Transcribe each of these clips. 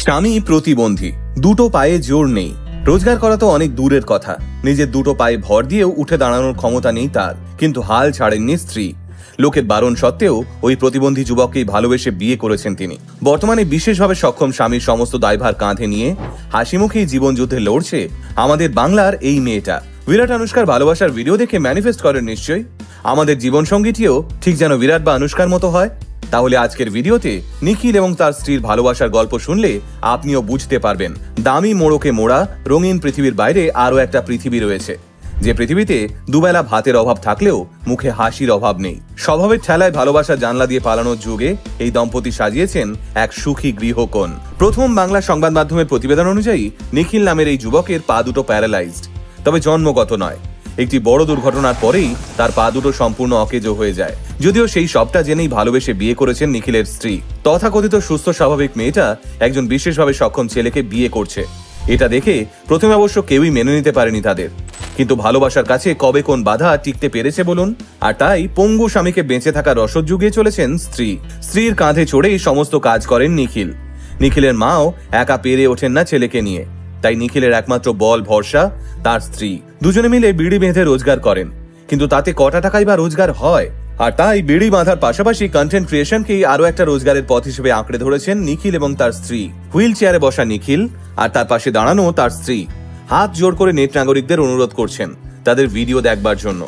স্বামী প্রতিবন্ধী, দুটো পায়ে জোর নেই, রোজগার করা তো অনেক দূরের কথা, নিজের দুটো পায়ে ভর দিয়েও উঠে দাঁড়ানোর ক্ষমতা নেই তার, কিন্তু হাল ছাড়েননি স্ত্রী। লোকের বারণ সত্ত্বেও ওই প্রতিবন্ধী যুবককেই ভালোবেসে বিয়ে করেছেন তিনি। বর্তমানে বিশেষভাবে সক্ষম স্বামীর সমস্ত দায়ভার কাঁধে নিয়ে হাসিমুখেই জীবন যুদ্ধে লড়ছে আমাদের বাংলার এই মেয়েটা। বিরাট আনুষ্কার ভালোবাসার ভিডিও দেখে ম্যানিফেস্ট করেন নিশ্চয়ই। আমাদের জীবন সঙ্গীটিও ঠিক যেন বিরাট বা আনুষ্কার মতো হয়। তাহলে আজকের ভিডিওতে নিখিল এবং তার স্ত্রীর ভালোবাসার গল্প শুনলে আপনিও বুঝতে পারবেন দামি মোড়কে মোড়া রঙিন পৃথিবীর বাইরে আরো একটা পৃথিবী রয়েছে, যে পৃথিবীতে দুবেলা ভাতের অভাব থাকলেও মুখে হাসির অভাব নেই। স্বভাবের ঠেলায় ভালোবাসা জানলা দিয়ে পালানোর যুগে এই দম্পতি সাজিয়েছেন এক সুখী গৃহকোণ। প্রথম বাংলা সংবাদ মাধ্যমের প্রতিবেদন অনুযায়ী নিখিল নামের এই যুবকের পা দুটো প্যারালাইজড, তবে জন্মগত নয়। একটি বড় দুর্ঘটনার পরেই তার পা দুটো সম্পূর্ণ অকেজো হয়ে যায়। যদিও সেই সবটা জেনেই ভালোবেসে বিয়ে করেছেন নিখিলের স্ত্রী। তথাকথিত সুস্থ স্বাভাবিক মেয়েটা একজন বিশেষভাবে সক্ষম ছেলেকে বিয়ে করছে। এটা দেখে প্রথমে অবশ্য কেউই মেনে নিতে পারেনি তাদের, কিন্তু ভালোবাসার কাছে কবে কোন বাধা টিকতে পেরেছে বলুন। আর তাই পঙ্গু স্বামীকে বেঁচে থাকার রসদ জুগিয়ে চলেছেন স্ত্রী। স্ত্রীর কাঁধে চড়েই সমস্ত কাজ করেন নিখিল। নিখিলের মাও একা পেরে ওঠেন না ছেলেকে নিয়ে, তাই নিখিলের একমাত্র বল ভরসা তার স্ত্রী। দুজনে মিলে বিড়ি বেঁধে রোজগার করেন, কিন্তু তাতে কটা টাকাই বা রোজগার হয়। আর তাই বিড়ি বাঁধার পাশাপাশি কন্টেন্ট ক্রিয়েশনকেই আরো একটা রোজগারের পথ হিসেবে আঁকড়ে ধরেছেন নিখিল এবং তার স্ত্রী। হুইল চেয়ারে বসা নিখিল আর তার পাশে দাঁড়ানো তার স্ত্রী হাত জোড় করে নেট নাগরিকদের অনুরোধ করছেন তাদের ভিডিও দেখবার জন্য।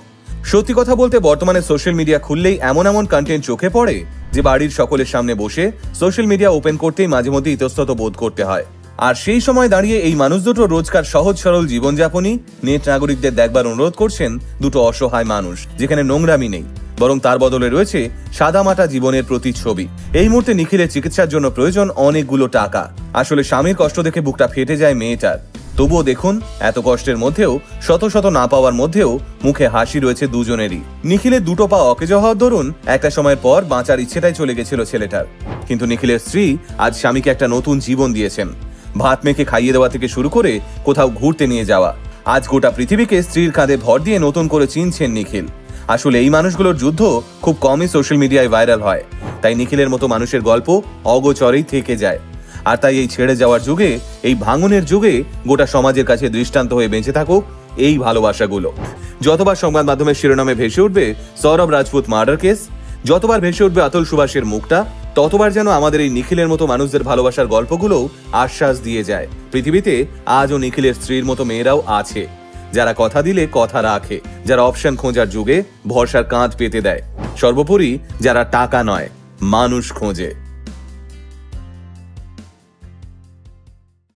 সত্যি কথা বলতে বর্তমানে সোশ্যাল মিডিয়া খুললেই এমন এমন কন্টেন্ট চোখে পড়ে যে বাড়ির সকলের সামনে বসে সোশ্যাল মিডিয়া ওপেন করতেই মাঝে মধ্যে ইতস্তত বোধ করতে হয়। আর সেই সময় দাঁড়িয়ে এই মানুষ দুটো রোজকার সহজ সরল জীবনযাপনই নেট নাগরিকদের দেখবার অনুরোধ করছেন। দুটো অসহায় মানুষ, যেখানে নোংরামি নেই, বরং তার বদলে রয়েছে সাদামাটা জীবনের প্রতিচ্ছবি। এই মুহূর্তে নিখিলের চিকিৎসার জন্য প্রয়োজন অনেকগুলো টাকা। আসলে স্বামীর কষ্ট দেখে বুকটা ফেটে যায় মেয়েটার। তবুও দেখুন, এত কষ্টের মধ্যেও, শত শত না পাওয়ার মধ্যেও মুখে হাসি রয়েছে দুজনেরই। নিখিলের দুটো পা অকেজো হওয়ার দরুন একটা সময়ের পর বাঁচার ইচ্ছেটাই চলে গেছিল ছেলেটার, কিন্তু নিখিলের স্ত্রী আজ স্বামীকে একটা নতুন জীবন দিয়েছেন। ভাত মেখে খাইয়ে দেওয়া থেকে শুরু করে কোথাও ঘুরতে নিয়ে যাওয়া, আজ গোটা পৃথিবীকে স্ত্রীর কাঁধে ভর দিয়ে নতুন করে চিনছেন নিখিল। আসলে এই মানুষগুলোর যুদ্ধ খুব কমই সোশ্যাল মিডিয়ায় ভাইরাল হয়, তাই নিখিলের মতো মানুষের গল্প অগোচরেই থেকে যায়। আর তাই এই ছেড়ে যাওয়ার যুগে, এই ভাঙনের যুগে গোটা সমাজের কাছে দৃষ্টান্ত হয়ে বেঁচে থাকুক এই ভালোবাসাগুলো। যতবার সংবাদ মাধ্যমের শিরোনামে ভেসে উঠবে সৌরভ রাজপুত মার্ডার কেস, যতবার ভেসে উঠবে আতুল সুভাষের মুখটা, ততবার যেন আমাদের এই নিখিলের মতো মানুষদের ভালোবাসার গল্পগুলো আশ্বাস দিয়ে যায় পৃথিবীতে আজও নিখিলের স্ত্রীর মতো মেয়েরাও আছে, যারা কথা দিলে কথা রাখে, যারা অপশন খোঁজার যুগে ভরসার কাঁধ পেতে দেয়, সর্বোপরি যারা টাকা নয় মানুষ খোঁজে।